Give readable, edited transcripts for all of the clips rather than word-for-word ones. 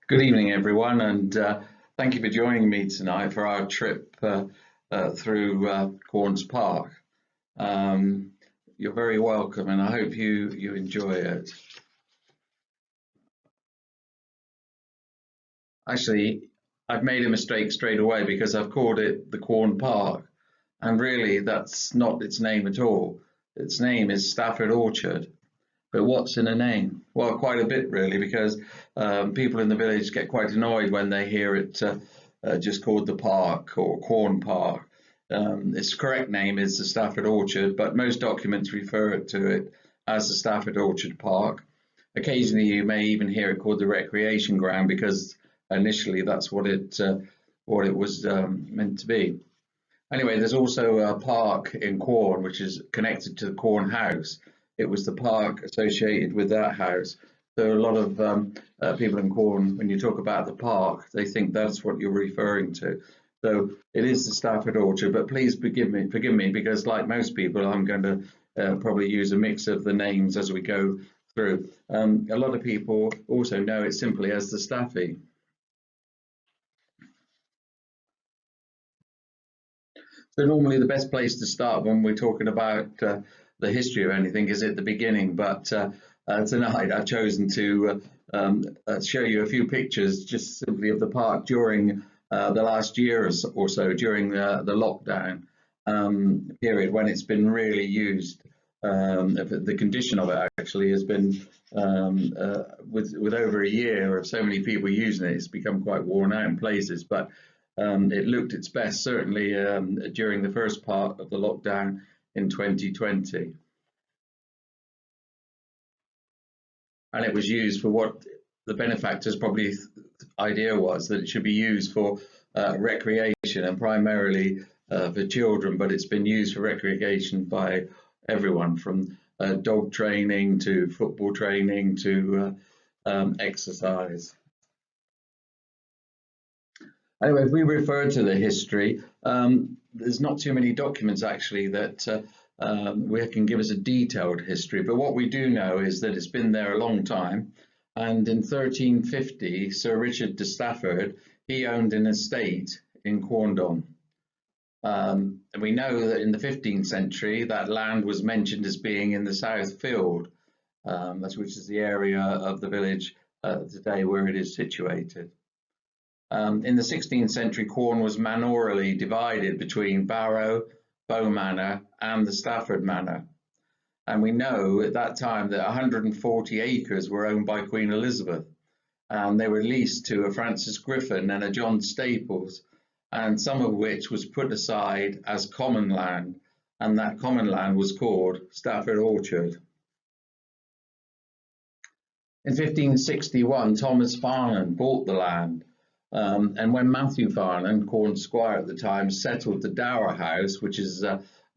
Good evening, everyone, and thank you for joining me tonight for our trip through Quorn's Park. You're very welcome, and I hope you enjoy it. Actually, I've made a mistake straight away because I've called it the Quorn Park, and really that's not its name at all. Its name is Stafford Orchard. But what's in a name? Well, quite a bit really, because people in the village get quite annoyed when they hear it just called the park or Quorn Park. Its correct name is the Stafford Orchard, but most documents refer to it as the Stafford Orchard Park. Occasionally you may even hear it called the recreation ground because initially that's what it was meant to be. Anyway, there's also a park in Quorn which is connected to the Quorn house. It was the park associated with that house. So a lot of people in Quorn, when you talk about the park, they think that's what you're referring to. So it is the Stafford Orchard, but please forgive me, because like most people, I'm going to probably use a mix of the names as we go through. A lot of people also know it simply as the Staffy. So normally the best place to start when we're talking about the history of anything is at the beginning, but tonight I've chosen to show you a few pictures just simply of the park during the last year or so, during the lockdown period when it's been really used. The condition of it actually has been, with over a year of so many people using it, it's become quite worn out in places, but it looked its best certainly during the first part of the lockdown in 2020. And it was used for what the benefactors probably idea was, that it should be used for recreation and primarily for children, but it's been used for recreation by everyone from dog training to football training to exercise. Anyway, if we refer to the history, there's not too many documents actually that we can give us a detailed history, but what we do know is that it's been there a long time, and in 1350 Sir Richard de Stafford, he owned an estate in Quorn. And we know that in the 15th century that land was mentioned as being in the South Field, which is the area of the village today where it is situated. In the 16th century, Quorn was manorally divided between Barrow, Bow Manor and the Stafford Manor. And we know at that time that 140 acres were owned by Queen Elizabeth, and they were leased to a Francis Griffin and a John Staples, and some of which was put aside as common land, and that common land was called Stafford Orchard. In 1561, Thomas Farnan bought the land. And when Matthew Farnan, Quorn's squire at the time, settled the Dower House, which is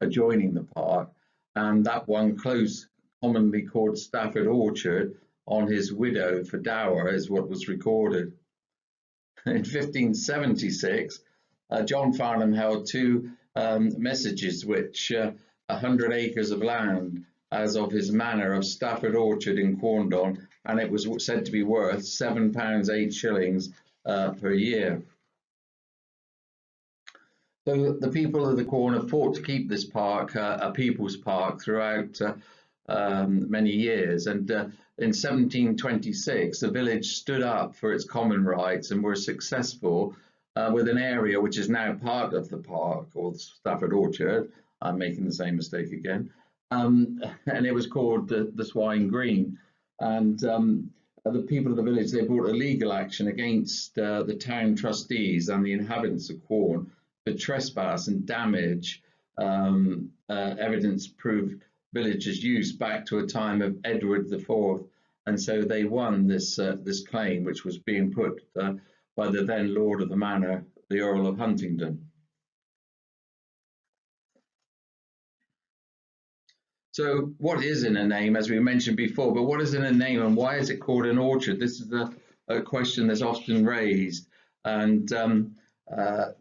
adjoining the park, and that one close, commonly called Stafford Orchard, on his widow for dower is what was recorded. In 1576, John Farnham held two messages which 100 acres of land as of his manor of Stafford Orchard in Quorn, and it was said to be worth £7 8s per year. So the people of the Quorn have fought to keep this park a people's park throughout many years, and in 1726 the village stood up for its common rights and were successful with an area which is now part of the park called Stafford Orchard. I'm making the same mistake again, and it was called the Swine Green, and the people of the village, they brought a legal action against the town trustees and the inhabitants of Quorn for trespass and damage. Evidence proved villagers' use back to a time of Edward IV, and so they won this claim, which was being put by the then Lord of the Manor, the Earl of Huntingdon. So what is in a name, as we mentioned before, but what is in a name and why is it called an orchard? This is a question that's often raised, and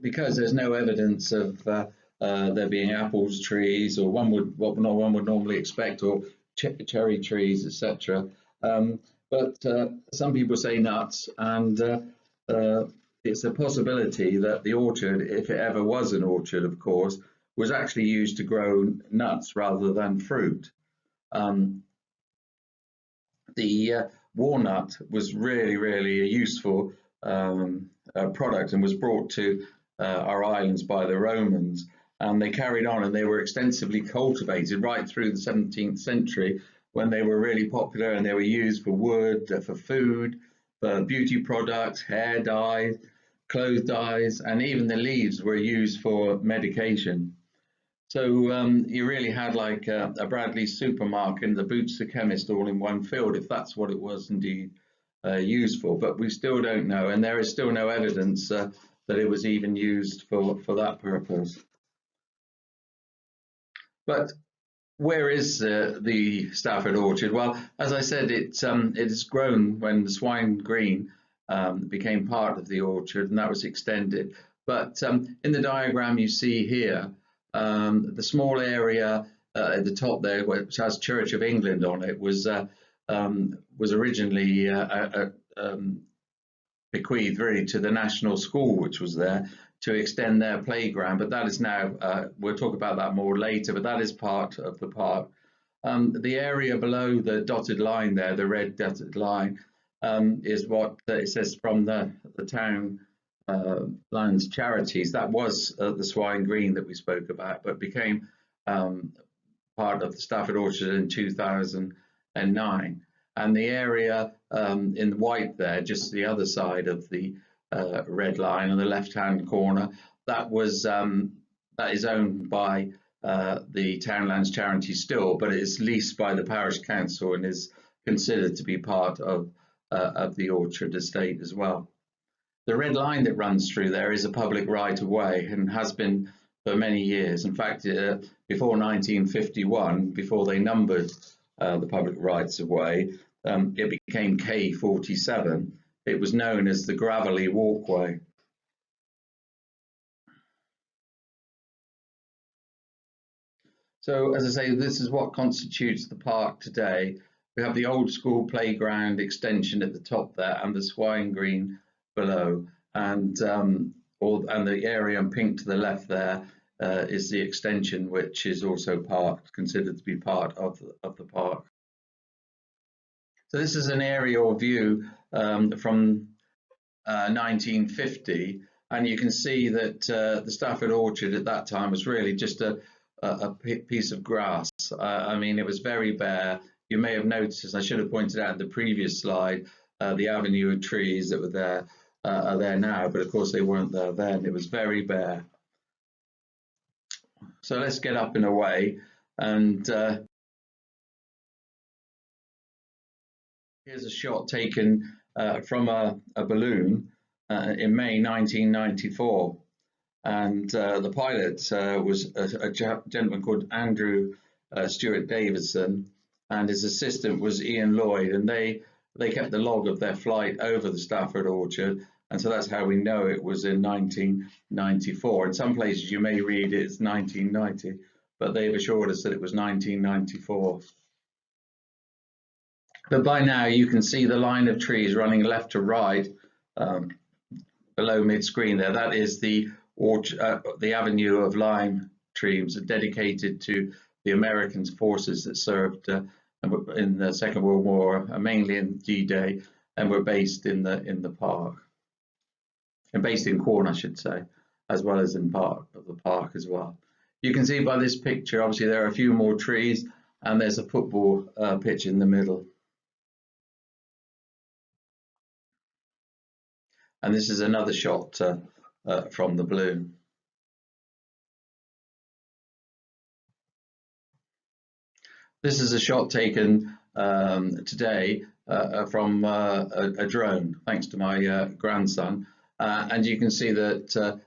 because there's no evidence of there being apples trees, or what one would normally expect, or cherry trees, etc. but some people say nuts, and it's a possibility that the orchard, if it ever was an orchard, of course, was actually used to grow nuts rather than fruit. The walnut was really, really a useful product and was brought to our islands by the Romans. And they carried on, and they were extensively cultivated right through the 17th century, when they were really popular, and they were used for wood, for food, for beauty products, hair dyes, clothes dyes, and even the leaves were used for medication. So you really had like a Bradley's supermarket and the Boots the chemist all in one field, if that's what it was indeed used for. But we still don't know, and there is still no evidence that it was even used for that purpose. But where is the Stafford Orchard? Well, as I said, it's grown when the swine green became part of the orchard, and that was extended. But in the diagram you see here, the small area at the top there, which has Church of England on it, was originally bequeathed really to the National School, which was there, to extend their playground. But that is now, we'll talk about that more later, but that is part of the park. The area below the dotted line there, the red dotted line, is what it says from the town lands charities. That was the swine green that we spoke about, but became part of the Stafford Orchard in 2009. And the area in white there, just the other side of the red line on the left-hand corner, that is owned by the Townlands charity still, but it is leased by the parish council and is considered to be part of the orchard estate as well. The red line that runs through there is a public right-of-way and has been for many years. In fact, before 1951, before they numbered the public rights-of-way, it became K47. It was known as the Gravelly Walkway. So, as I say, this is what constitutes the park today. We have the old school playground extension at the top there, and the swine green below, and the area in pink to the left there is the extension, which is also considered to be part of the park. So this is an aerial view from 1950, and you can see that the Stafford Orchard at that time was really just a piece of grass. I mean, it was very bare. You may have noticed, I should have pointed out in the previous slide, the avenue of trees that were there are there now, but of course they weren't there then. It was very bare. So let's get up and away, and here's a shot taken from a balloon in May 1994, and the pilot was a gentleman called Andrew Stewart Davidson, and his assistant was Ian Lloyd, and they kept the log of their flight over the Stafford Orchard, and so that's how we know it was in 1994. In some places you may read it's 1990, but they've assured us that it was 1994. But by now you can see the line of trees running left to right below mid-screen there. That is the avenue of lime trees dedicated to the American forces that served in the Second World War, mainly in D-Day, and were based in the park, and based in Quorn, I should say, as well as in part of the park as well. You can see by this picture, obviously there are a few more trees, and there's a football pitch in the middle. And this is another shot from the balloon. This is a shot taken today from a drone, thanks to my grandson. And you can see that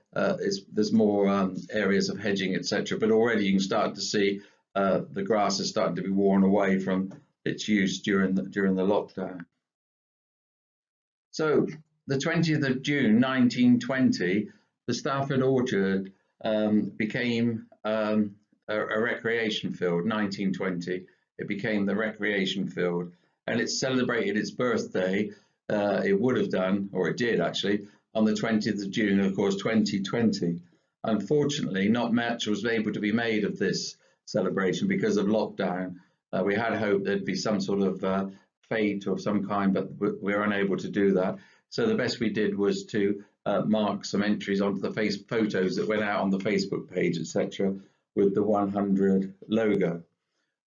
there's more areas of hedging, etc. But already you can start to see the grass is starting to be worn away from its use during the lockdown. So the 20th of June 1920, the Stafford Orchard became a recreation field. 1920, it became the recreation field, and it celebrated its birthday. It would have done, or it did actually, on the 20th of June, of course, 2020. Unfortunately, not much was able to be made of this celebration because of lockdown. We had hoped there'd be some sort of fete of some kind, but we were unable to do that. So the best we did was to mark some entries onto the photos that went out on the Facebook page, etc., with the 100 logo.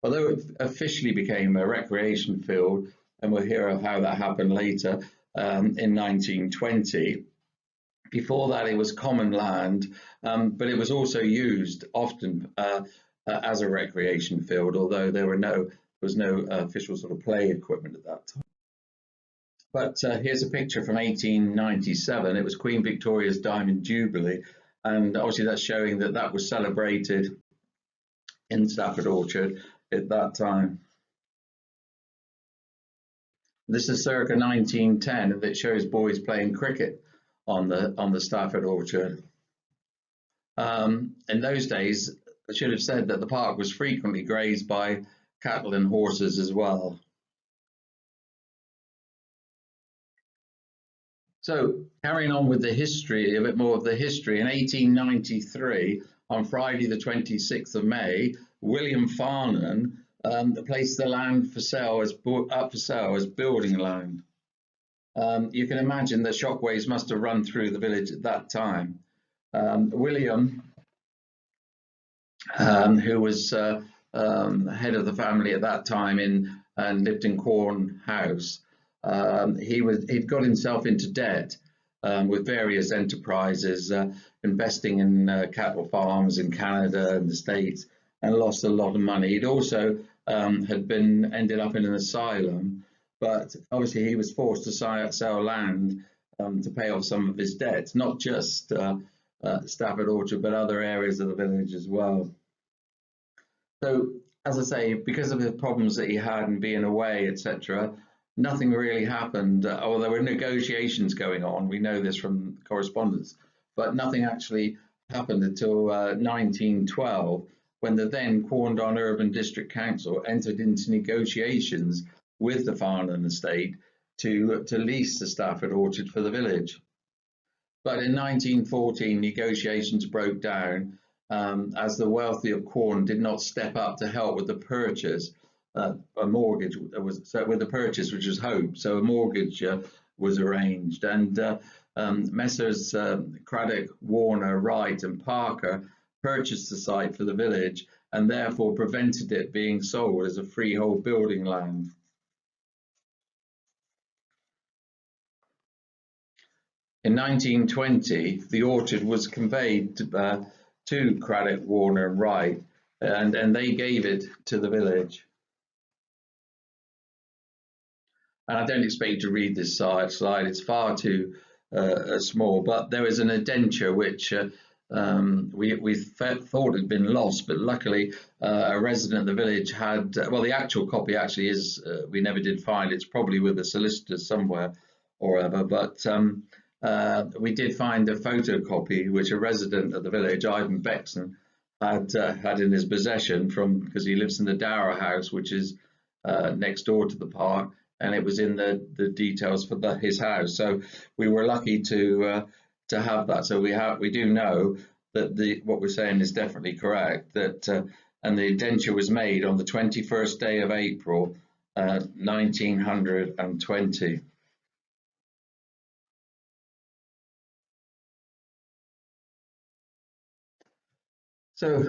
Although it officially became a recreation field, and we'll hear of how that happened later, in 1920, before that it was common land, but it was also used often as a recreation field, although there was no official sort of play equipment at that time. But here's a picture from 1897. It was Queen Victoria's Diamond Jubilee, and obviously that's showing that that was celebrated in Stafford Orchard at that time. This is circa 1910, and it shows boys playing cricket on the Stafford Orchard. In those days, I should have said that the park was frequently grazed by cattle and horses as well. So carrying on with the history, a bit more of the history, in 1893, on Friday the 26th of May, William Farnan placed the land for sale up for sale as building land. You can imagine the shockwaves must have run through the village at that time. William, who was head of the family at that time and lived in Quorn house, he'd got himself into debt with various enterprises, investing in cattle farms in Canada and the States, and lost a lot of money. He'd also ended up in an asylum, but obviously he was forced to sell land to pay off some of his debts, not just Stafford Orchard, but other areas of the village as well. So, as I say, because of the problems that he had and being away, etc., nothing really happened. Well, there were negotiations going on. We know this from correspondence, but nothing actually happened until 1912, when the then Quorn Urban District Council entered into negotiations with the Farnan estate to lease the Stafford Orchard for the village. But in 1914, negotiations broke down as the wealthy of Quorn did not step up to help with the purchase. A mortgage was with the purchase, which was hoped. So a mortgage was arranged, and Messrs. Craddock, Warner, Wright, and Parker purchased the site for the village, and therefore prevented it being sold as a freehold building land. In 1920, the orchard was conveyed to Craddock, Warner, and Wright, and they gave it to the village. And I don't expect you to read this slide, it's far too small, but there is an indenture which we thought had been lost, but luckily a resident of the village had, well, the actual copy actually is, we never did find, it's probably with a solicitor somewhere or other, but we did find a photocopy which a resident of the village, Ivan Bexon, had in his possession because he lives in the Dower House, which is next door to the park, and it was in the details for his house. So we were lucky to have that. So we do know that what we're saying is definitely correct. That and the indenture was made on the 21st day of April, 1920. So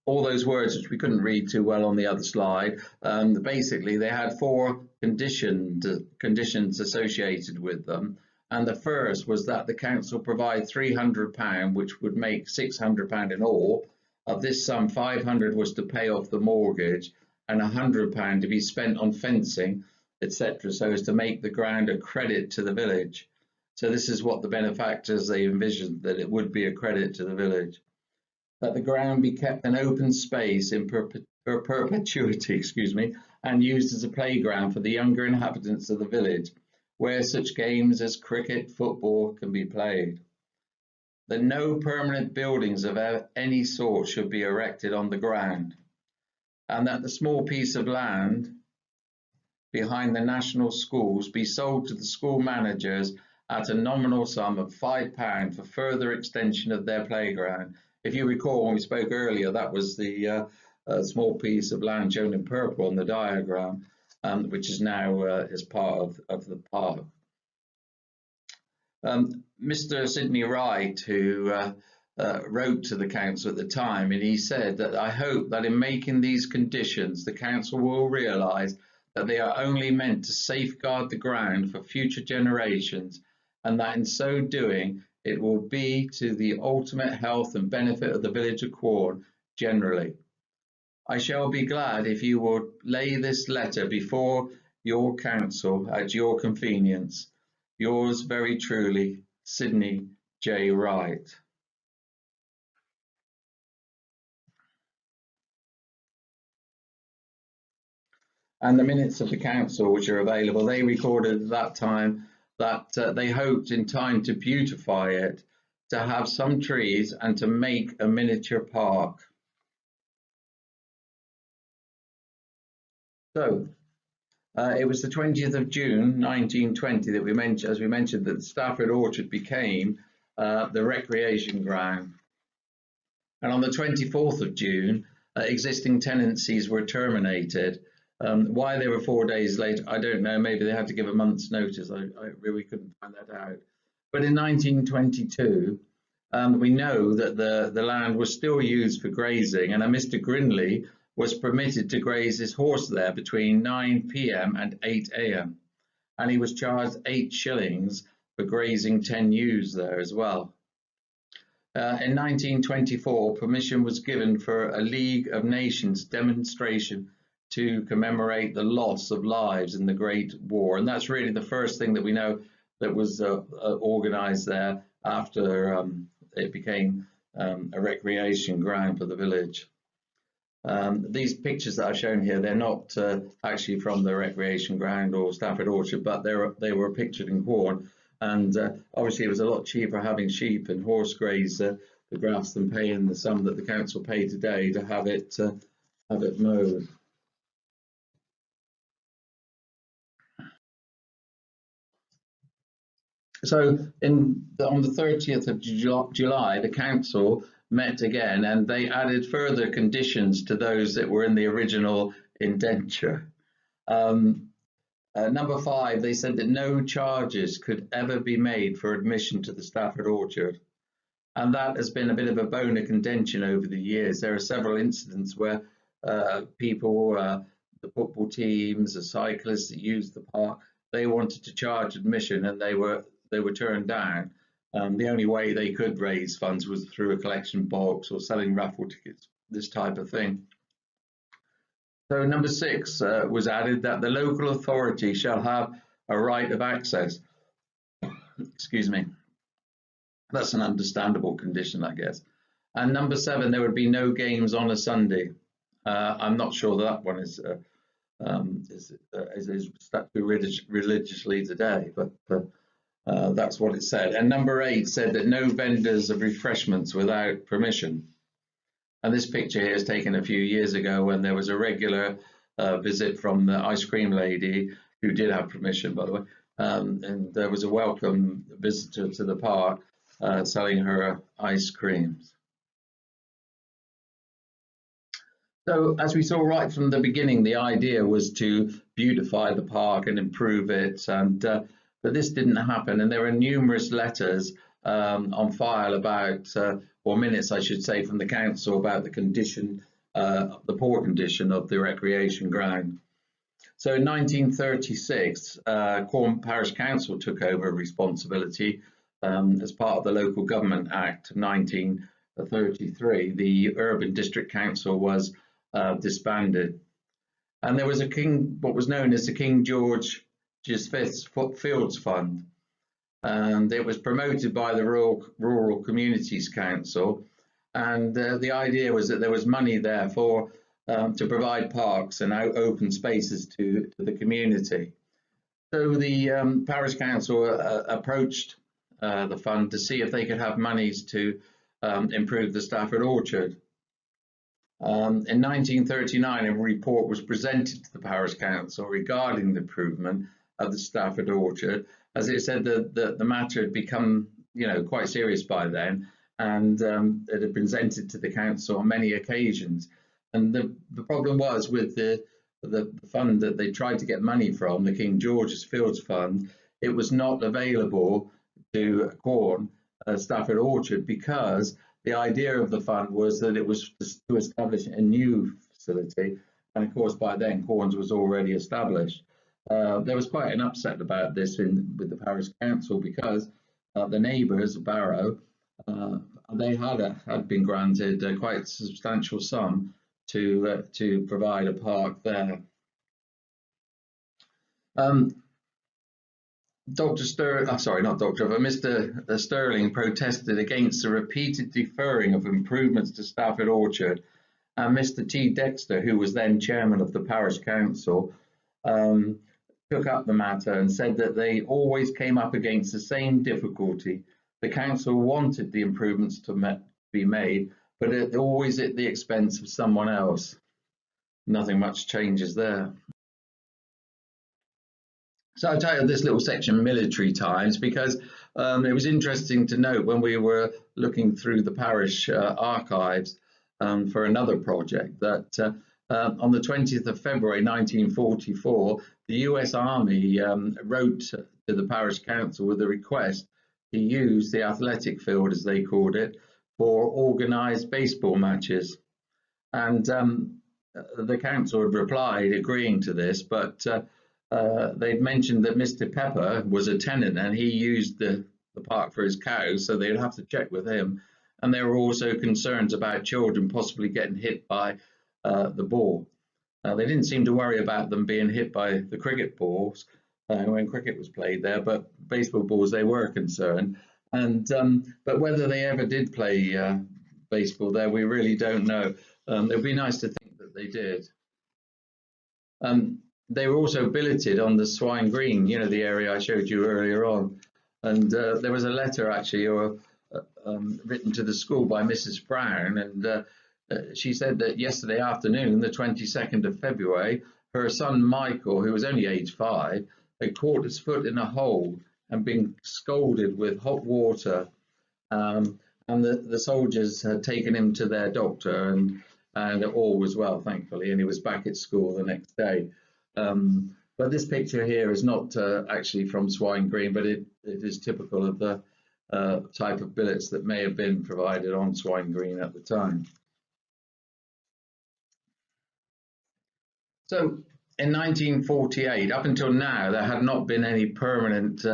all those words which we couldn't read too well on the other slide, basically they had four conditions associated with them, and the first was that the council provide £300, which would make £600 in all. Of this sum, £500 was to pay off the mortgage, and £100 to be spent on fencing, etc., so as to make the ground a credit to the village. So this is what the benefactors, they envisioned, that it would be a credit to the village. That the ground be kept an open space in perpetuity, and used as a playground for the younger inhabitants of the village, where such games as cricket, football can be played. That no permanent buildings of any sort should be erected on the ground, and that the small piece of land behind the national schools be sold to the school managers at a nominal sum of £5 for further extension of their playground. If you recall, when we spoke earlier, that was the small piece of land shown in purple on the diagram, which is now is part of the park. Mr. Sidney Wright, who wrote to the council at the time, and he said that, "I hope that in making these conditions, the council will realise that they are only meant to safeguard the ground for future generations, and that in so doing, it will be to the ultimate health and benefit of the village of Quorn generally. I shall be glad if you will lay this letter before your council at your convenience. Yours very truly, Sidney J. Wright." And the minutes of the council, which are available, they recorded at that time that they hoped in time to beautify it, to have some trees and to make a miniature park. So it was the 20th of June 1920 that we mentioned, as we mentioned, that Stafford Orchard became the recreation ground. And on the 24th of June, existing tenancies were terminated. Why they were 4 days late, I don't know. Maybe they had to give a month's notice. I really couldn't find that out. But in 1922, we know that the land was still used for grazing, and a Mr. Grinley was permitted to graze his horse there between 9 p.m. and 8 a.m. And he was charged 8 shillings for grazing 10 ewes there as well. In 1924, permission was given for a League of Nations demonstration to commemorate the loss of lives in the Great War. And that's really the first thing that we know that was organised there after it became a recreation ground for the village. These pictures that I've shown here, they're not actually from the recreation ground or Stafford Orchard, but they were pictured in Quorn. And obviously it was a lot cheaper having sheep and horse graze the grass than paying the sum that the council paid today to have it mowed. So on the 30th of July, the council met again, and they added further conditions to those that were in the original indenture. Number 5, they said that no charges could ever be made for admission to the Stafford Orchard. And that has been a bit of a bone of contention over the years. There are several incidents where people, the football teams, the cyclists that used the park, they wanted to charge admission and they were turned down. The only way they could raise funds was through a collection box or selling raffle tickets, this type of thing. So number 6 was added, that the local authority shall have a right of access. Excuse me. That's an understandable condition, I guess. And number 7, there would be no games on a Sunday. I'm not sure that one is stuck to religiously today, but that's what it said. And number 8 said that no vendors of refreshments without permission. And this picture here is taken a few years ago when there was a regular visit from the ice cream lady, who did have permission, by the way, and there was a welcome visitor to the park selling her ice creams. So as we saw right from the beginning, the idea was to beautify the park and improve it, and but this didn't happen, and there were numerous letters on file about, or minutes I should say, from the council about the condition, the poor condition of the recreation ground. So in 1936, Quorn Parish Council took over responsibility as part of the Local Government Act of 1933. The Urban District Council was disbanded, and there was what was known as the King George V Fields Fund, and it was promoted by the Rural Communities Council, and the idea was that there was money there for to provide parks and open spaces to the community. So the parish council approached the fund to see if they could have monies to improve the Stafford Orchard. In 1939, a report was presented to the parish council regarding the improvement of the Stafford Orchard, as it said that the matter had become, quite serious by then, and it had been presented to the council on many occasions. And the problem was with the fund that they tried to get money from, the King George's Fields Fund, it was not available to Quorn, Stafford Orchard, because the idea of the fund was that it was to establish a new facility, and of course by then Quorn's was already established. There was quite an upset about this with the parish council, because the neighbours, Barrow, they had been granted a quite substantial sum to provide a park there. Mr. Sterling protested against the repeated deferring of improvements to Stafford Orchard, and Mr. T. Dexter, who was then chairman of the parish council, took up the matter and said that they always came up against the same difficulty. The council wanted the improvements to be made, but always at the expense of someone else. Nothing much changes there. So I titled this little section Military Times because it was interesting to note when we were looking through the parish archives for another project that on the 20th of February 1944, the US Army wrote to the parish council with a request to use the athletic field, as they called it, for organised baseball matches. And the council had replied agreeing to this, but they'd mentioned that Mr. Pepper was a tenant and he used the park for his cows, so they'd have to check with him. And there were also concerns about children possibly getting hit by the ball. They didn't seem to worry about them being hit by the cricket balls when cricket was played there, but baseball balls they were concerned. And but whether they ever did play baseball there, we really don't know. It would be nice to think that they did. They were also billeted on the Swine Green, the area I showed you earlier on. And there was a letter actually written to the school by Mrs. Brown, and she said that yesterday afternoon, the 22nd of February, her son Michael, who was only age 5, had caught his foot in a hole and been scalded with hot water. And the soldiers had taken him to their doctor, and all was well, thankfully, and he was back at school the next day. But this picture here is not actually from Swine Green, but it is typical of the type of billets that may have been provided on Swine Green at the time. So in 1948, up until now, there had not been any permanent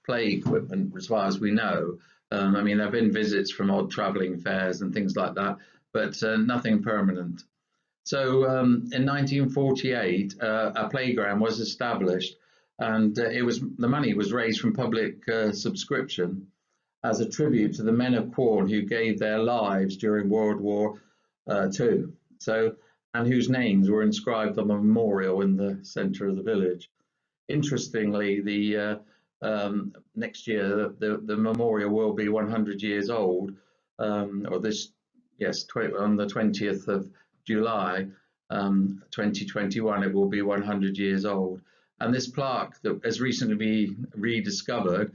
play equipment, as far as we know. I mean, there have been visits from odd travelling fairs and things like that, but nothing permanent. So in 1948, a playground was established, and the money was raised from public subscription as a tribute to the men of Quorn who gave their lives during World War II. And whose names were inscribed on a memorial in the centre of the village. Interestingly, the next year the memorial will be 100 years old, on the 20th of July 2021, it will be 100 years old. And this plaque that has recently been rediscovered,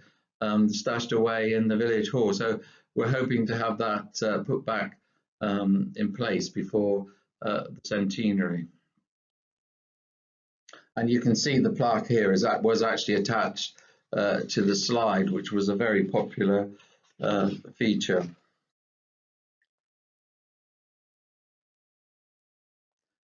stashed away in the village hall. So we're hoping to have that put back in place before the centenary. And you can see the plaque here was actually attached to the slide, which was a very popular feature.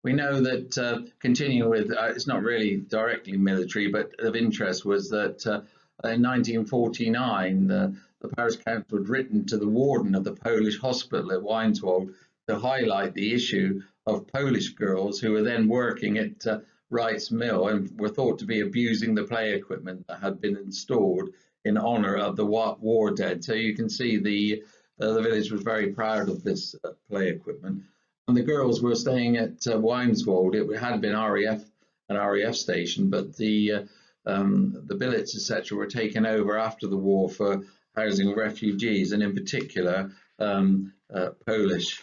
We know that continuing with, it's not really directly military, but of interest was that in 1949, the parish council had written to the warden of the Polish hospital at Weinswold to highlight the issue of Polish girls who were then working at Wright's Mill and were thought to be abusing the play equipment that had been installed in honour of the war dead. So you can see the village was very proud of this play equipment. And the girls were staying at Weinswold. It had been an RAF station, but the billets, etc., were taken over after the war for housing refugees, and in particular Polish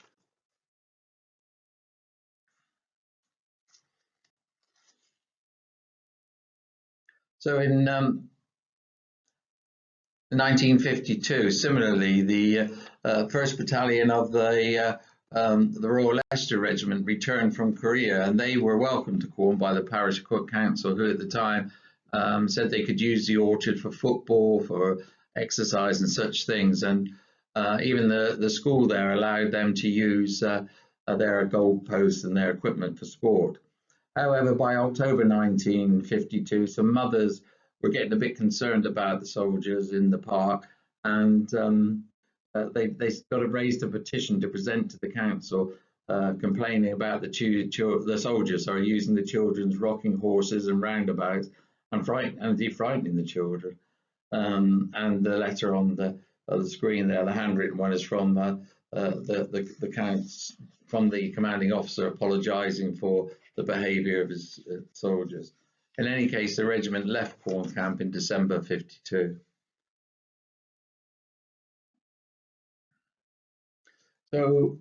So in 1952, similarly, the 1st Battalion of the Royal Leicester Regiment returned from Korea, and they were welcomed to Quorn by the Parish Council, who at the time said they could use the orchard for football, for exercise and such things. And even the school there allowed them to use their goalposts and their equipment for sport. However, by October 1952, some mothers were getting a bit concerned about the soldiers in the park, and they sort of raised a petition to present to the council, complaining about the soldiers using the children's rocking horses and roundabouts and frightening the children. And the letter on the screen there, the handwritten one, is from from the commanding officer apologising for the behaviour of his soldiers. In any case, the regiment left Quorn camp in December 52. So,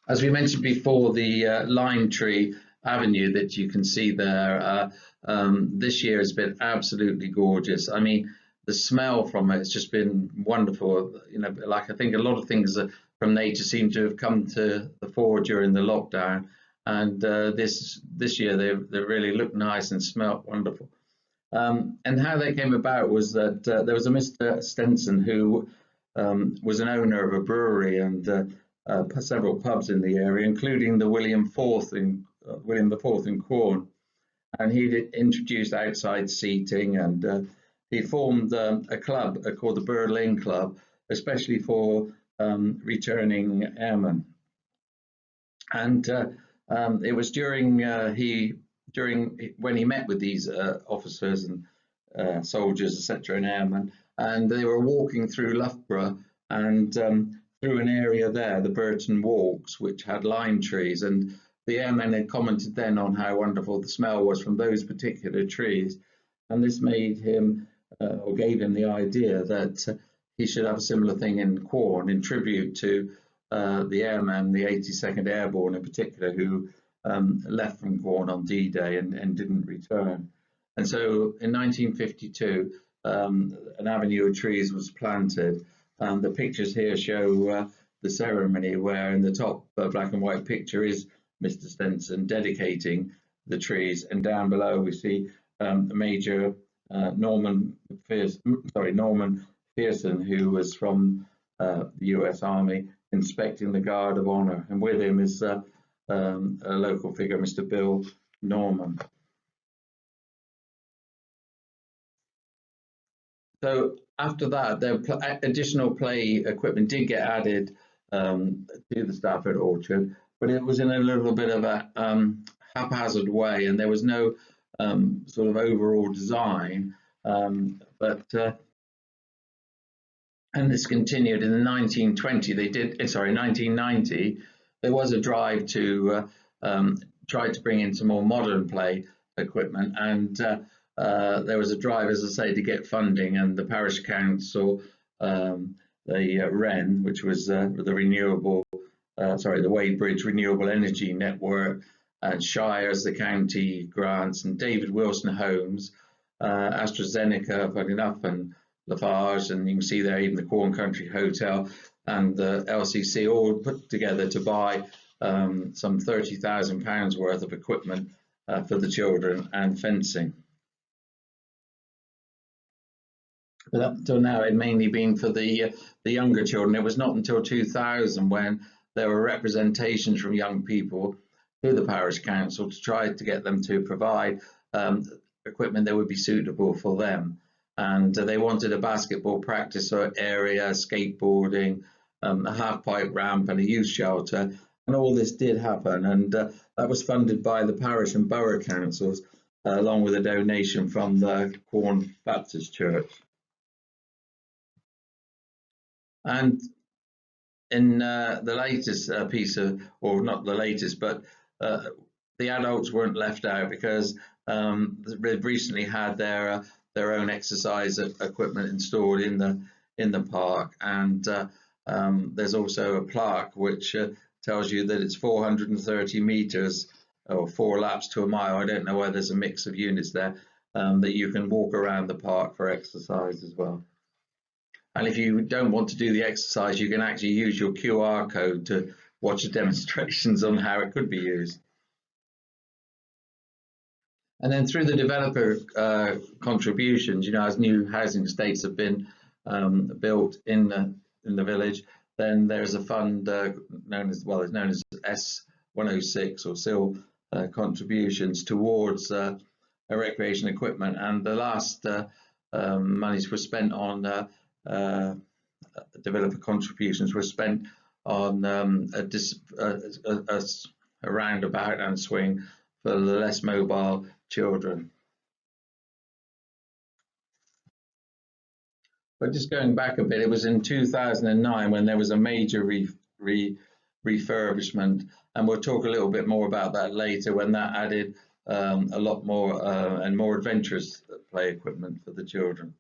as we mentioned before, the lime tree avenue that you can see there this year has been absolutely gorgeous. I mean, the smell from it's just been wonderful. You know, like I think a lot of things from nature seem to have come to the fore during the lockdown, and this year they really look nice and smelt wonderful. And how they came about was that there was a Mr. Stenson who was an owner of a brewery and several pubs in the area, including the William IV in Quorn. And he'd introduced outside seating, and he formed a club called the Berlin Club, especially for returning airmen. And it was during when he met with these officers and soldiers, etc., and airmen, and they were walking through Loughborough and through an area there, the Burton Walks, which had lime trees, and the airmen had commented then on how wonderful the smell was from those particular trees, and this made him or gave him the idea that he should have a similar thing in Quorn in tribute to the airmen, the 82nd Airborne in particular, who left from Quorn on D-Day and didn't return. And so in 1952, an avenue of trees was planted. The pictures here show the ceremony, where in the top black and white picture is Mr. Stenson dedicating the trees, and down below we see Major Norman Pearson, who was from the US Army, inspecting the Guard of Honor, and with him is a local figure, Mr. Bill Norman. So after that, additional play equipment did get added to the Stafford Orchard, but it was in a little bit of a haphazard way, and there was no sort of overall design. And this continued in the 1990. There was a drive to try to bring in some more modern play equipment, and there was a drive, as I say, to get funding, and the parish council, the REN, which was the Wadebridge Renewable Energy Network, and Shires, the county grants, and David Wilson Homes, AstraZeneca, funny enough, and Lafarge, and you can see there even the Quorn Country Hotel and the LCC all put together to buy some £30,000 worth of equipment for the children and fencing. But up until now, it had mainly been for the younger children. It was not until 2000 when there were representations from young people to the parish council to try to get them to provide equipment that would be suitable for them. And they wanted a basketball practice area, skateboarding, a half-pipe ramp and a youth shelter. And all this did happen. And that was funded by the parish and borough councils, along with a donation from the Quorn Baptist Church. And in the latest piece of, or not the latest, but the adults weren't left out, because they've recently had their own exercise equipment installed in the park, and there's also a plaque which tells you that it's 430 meters or 4 laps to a mile. I don't know whether there's a mix of units there, that you can walk around the park for exercise as well. And if you don't want to do the exercise, you can actually use your QR code to watch the demonstrations on how it could be used. And then through the developer contributions, as new housing estates have been built in the village, then there's a fund known as S106 or SIL contributions towards recreation equipment. And the last monies were spent on developer contributions were spent on a roundabout and swing for the less mobile children. But just going back a bit, it was in 2009 when there was a major refurbishment, and we'll talk a little bit more about that later, when that added a lot more and more adventurous play equipment for the children.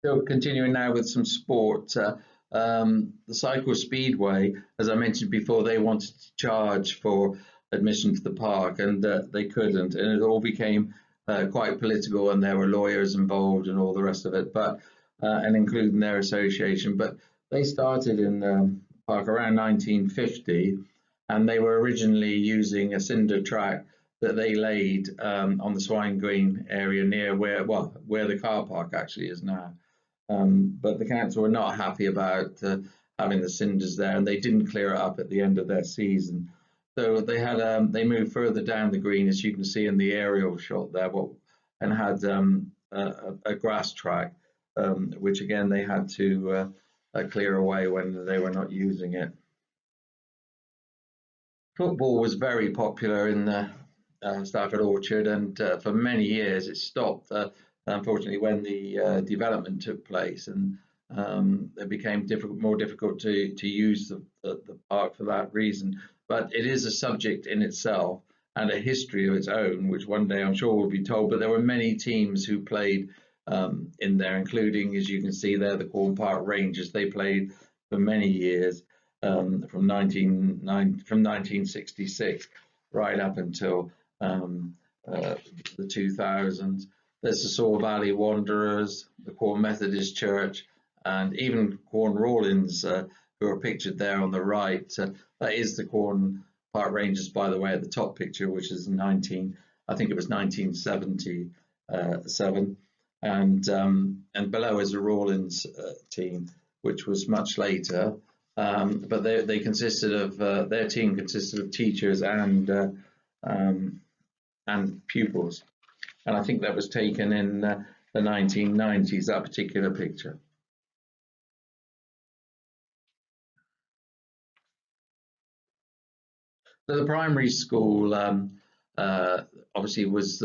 So continuing now with some sport, the Cycle Speedway, as I mentioned before, they wanted to charge for admission to the park, and they couldn't, and it all became quite political, and there were lawyers involved and all the rest of it, but and including their association. But they started in the park around 1950, and they were originally using a cinder track that they laid on the Swine Green area near where the car park actually is now. But the council were not happy about having the cinders there, and they didn't clear it up at the end of their season. So they had they moved further down the green, as you can see in the aerial shot there, and had a grass track, which again they had to clear away when they were not using it. Football was very popular in the Stafford Orchard, and for many years it stopped. Unfortunately, when the development took place, and it became more difficult to use the park for that reason. But it is a subject in itself and a history of its own, which one day I'm sure will be told. But there were many teams who played in there, including, as you can see there, the Quorn Park Rangers. They played for many years, from 1966 right up until the 2000s. There's the Saw Valley Wanderers, the Quorn Methodist Church, and even Quorn Rawlins, who are pictured there on the right. That is the Quorn Park Rangers, by the way, at the top picture, which is I think it was 1977, and below is the Rawlins team, which was much later. But they consisted of their team consisted of teachers and pupils. And I think that was taken in the 1990s, that particular picture. So the primary school obviously was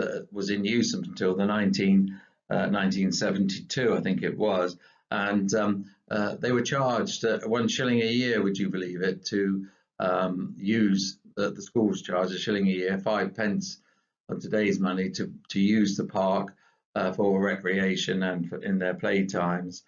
in use until the 1972, I think it was, and they were charged £1 shilling a year, would you believe it, to use the school's charge £1 shilling a year, 5 pence of today's money to use the park for recreation and in their playtimes.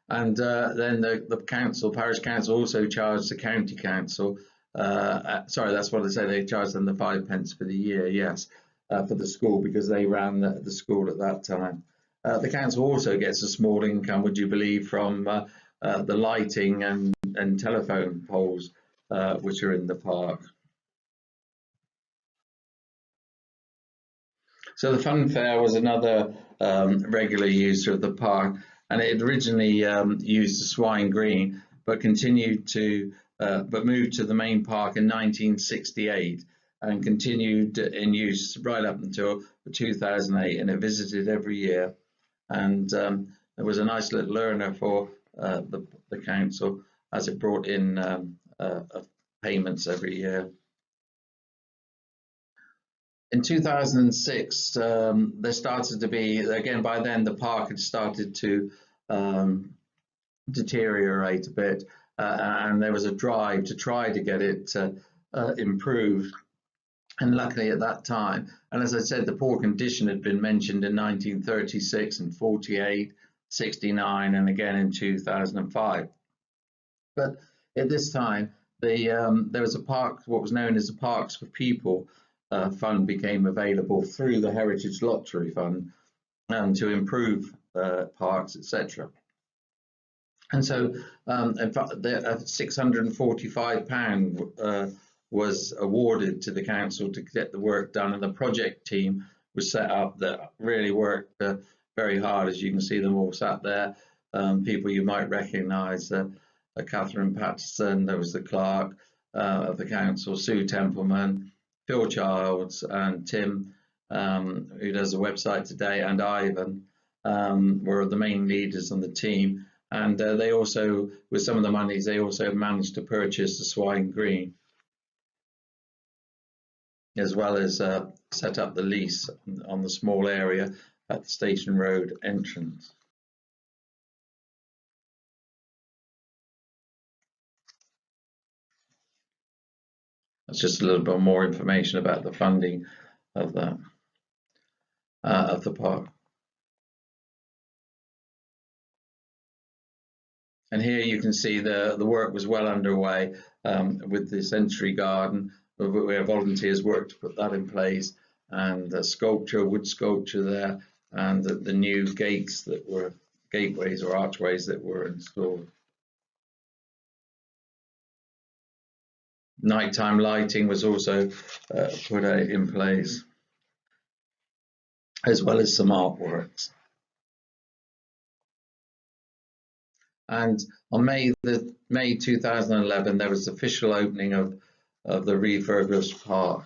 And then the parish council also charged the county council, sorry, that's what I said, they charged them the 5 pence for the year, yes, for the school, because they ran the school at that time. The council also gets a small income, would you believe, from the lighting and telephone poles which are in the park. So the fun fair was another regular user of the park, and it originally used the Swine Green, but moved to the main park in 1968 and continued in use right up until 2008, and it visited every year. And it was a nice little earner for the council, as it brought in payments every year. In 2006, there started to be, again, by then the park had started to deteriorate a bit, and there was a drive to try to get it improved. And luckily at that time, and as I said, the poor condition had been mentioned in 1936 and 48, 69, and again in 2005. But at this time, there was a park, what was known as the Parks for People fund became available through the Heritage Lottery Fund to improve parks, etc. And so, in fact, £645 was awarded to the council to get the work done, and the project team was set up that really worked very hard. As you can see them all sat there, people you might recognise, Catherine Patterson, there was the clerk of the council, Sue Templeman, Phil Childs, and Tim, who does the website today, and Ivan were the main leaders on the team. And they also, with some of the monies, they also managed to purchase the Swine Green, as well as set up the lease on the small area at the Station Road entrance. That's just a little bit more information about the funding of the park. And here you can see the work was well underway with the Century Garden, where volunteers worked to put that in place, and the sculpture, wood sculpture there, and the new gates that were gateways or archways that were installed. Nighttime lighting was also put in place, as well as some artworks. And on May 2011, there was the official opening of the refurbished park.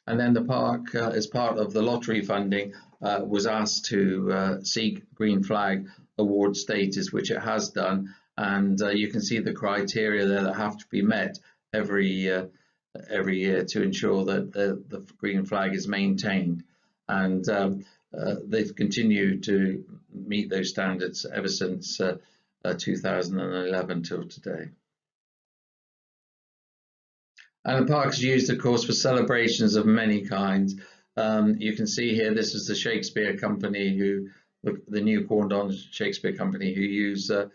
And then the park, as part of the lottery funding, was asked to seek Green Flag Award status, which it has done. And you can see the criteria there that have to be met every year to ensure that the Green Flag is maintained. And they've continued to meet those standards ever since 2011 till today. And the park is used, of course, for celebrations of many kinds. You can see here, this is the Shakespeare Company, the new Quorn Shakespeare Company, who use the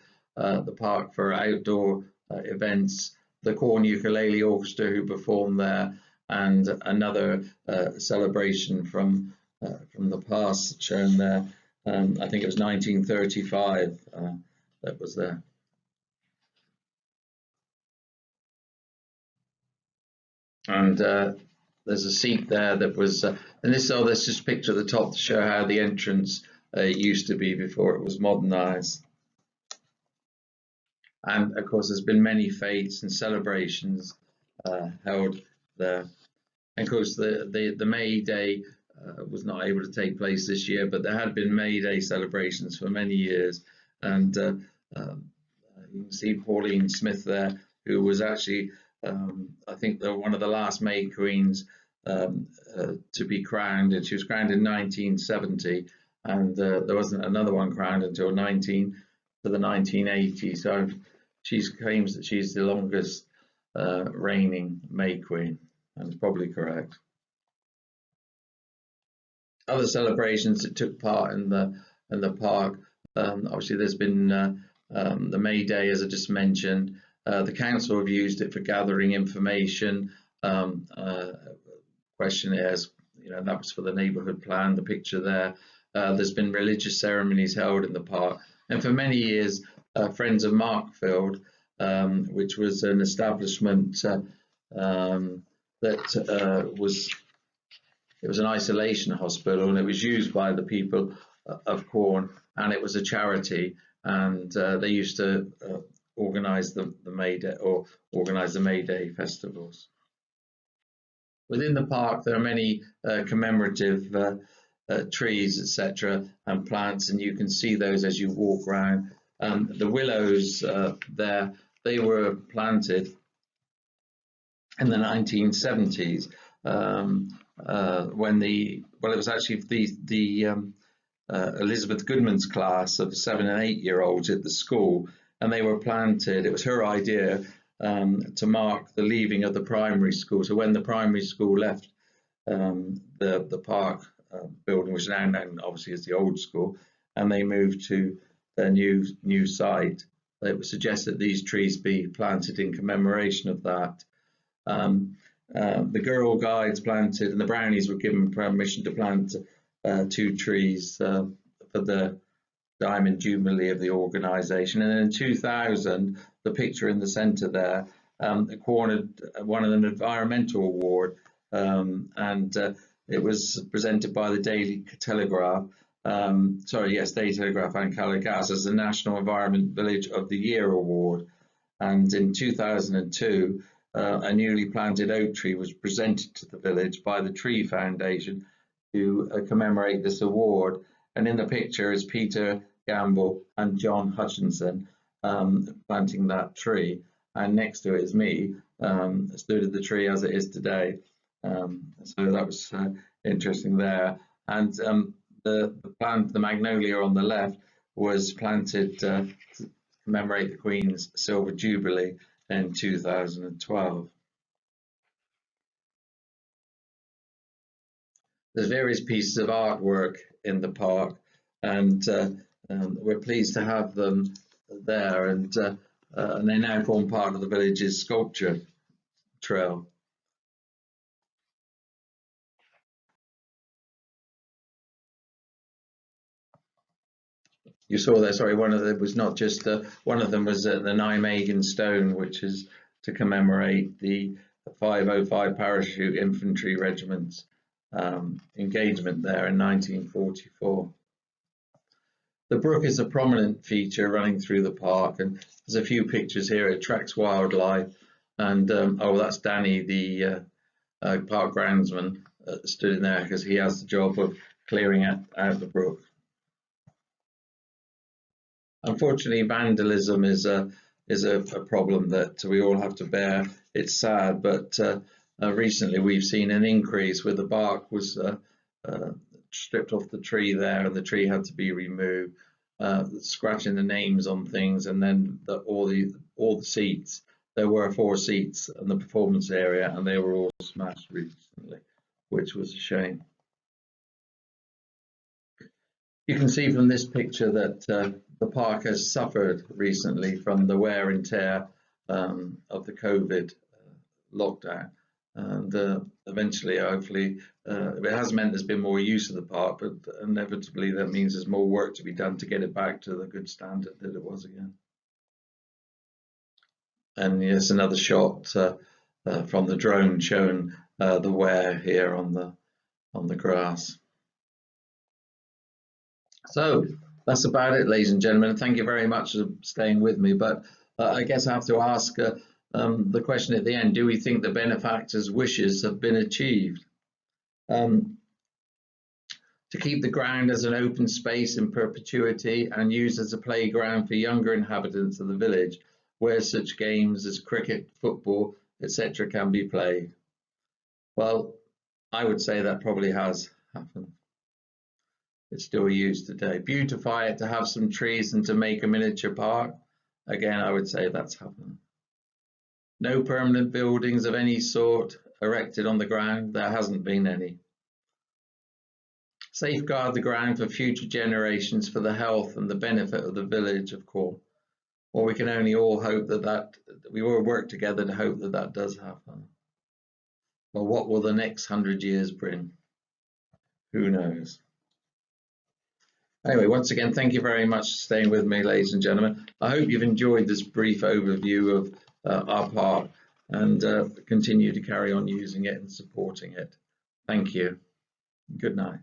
park for outdoor events. The Quorn Ukulele Orchestra, who performed there, and another celebration from the past shown there. I think it was 1935 that was there. And there's a seat there that was, and this there's just a picture at the top to show how the entrance used to be before it was modernised. And of course, there's been many fetes and celebrations held there. And of course, the May Day was not able to take place this year, but there had been May Day celebrations for many years. And you can see Pauline Smith there, who was actually I think one of the last May Queens to be crowned, and she was crowned in 1970, and there wasn't another one crowned until the 1980s. So she claims that she's the longest reigning May Queen, and it's probably correct. Other celebrations that took part in the park, obviously there's been the May Day, as I just mentioned. The council have used it for gathering information, questionnaires, that was for the neighbourhood plan, the picture there. There's been religious ceremonies held in the park. And for many years, Friends of Markfield, which was an establishment that it was an isolation hospital, and it was used by the people of Quorn, and it was a charity, and they used to organise the May Day or organise the May Day festivals. Within the park, there are many commemorative trees, etc., and plants, and you can see those as you walk around. The willows there, they were planted in the 1970s when it was actually the Elizabeth Goodman's class of 7 and 8 year olds at the school. And they were planted. It was her idea to mark the leaving of the primary school. So when the primary school left the park building, which is now known obviously as the old school, and they moved to their new site. It was suggested these trees be planted in commemoration of that. The Girl Guides planted, and the Brownies were given permission to plant 2 trees for the Diamond Jubilee of the organisation. And in 2000, the picture in the centre there, Quorn had won an environmental award, and it was presented by the Daily Telegraph. Daily Telegraph and Caligas as the National Environment Village of the Year award. And in 2002, a newly planted oak tree was presented to the village by the Tree Foundation to commemorate this award. And in the picture is Peter Gamble and John Hutchinson planting that tree. And next to it is me, stood at the tree as it is today. So that was interesting there. And the magnolia on the left was planted to commemorate the Queen's Silver Jubilee in 2012. There's various pieces of artwork in the park, and we're pleased to have them there, and they now form part of the village's sculpture trail. You saw there, sorry, one of them was not just one of them was the Nijmegen stone, which is to commemorate the 505 Parachute Infantry Regiment's engagement there in 1944. The brook is a prominent feature running through the park, and there's a few pictures here. It attracts wildlife, and oh, that's Danny, the park groundsman, stood in there because he has the job of clearing out the brook. Unfortunately, vandalism is a problem that we all have to bear. It's sad, but recently we've seen an increase where the bark was stripped off the tree there, and the tree had to be removed. Scratching the names on things, and then all the seats. There were 4 seats in the performance area, and they were all smashed recently, which was a shame. You can see from this picture that the park has suffered recently from the wear and tear of the COVID lockdown, and eventually, hopefully, it has meant there's been more use of the park, but inevitably that means there's more work to be done to get it back to the good standard that it was again. And yes, another shot from the drone showing the wear here on the grass. So that's about it, ladies and gentlemen. Thank you very much for staying with me. But I guess I have to ask the question at the end: do we think the benefactors' wishes have been achieved? To keep the ground as an open space in perpetuity and used as a playground for younger inhabitants of the village, where such games as cricket, football, etc. can be played. Well, I would say that probably has happened. It's still used today. Beautify it to have some trees and to make a miniature park. Again, I would say that's happened. No permanent buildings of any sort erected on the ground. There hasn't been any. Safeguard the ground for future generations for the health and the benefit of the village of Quorn. Well, we can only all hope that we all work together to hope that does happen. Well, what will the next 100 years bring? Who knows? Anyway, once again, thank you very much for staying with me, ladies and gentlemen. I hope you've enjoyed this brief overview of our park, and continue to carry on using it and supporting it. Thank you. Good night.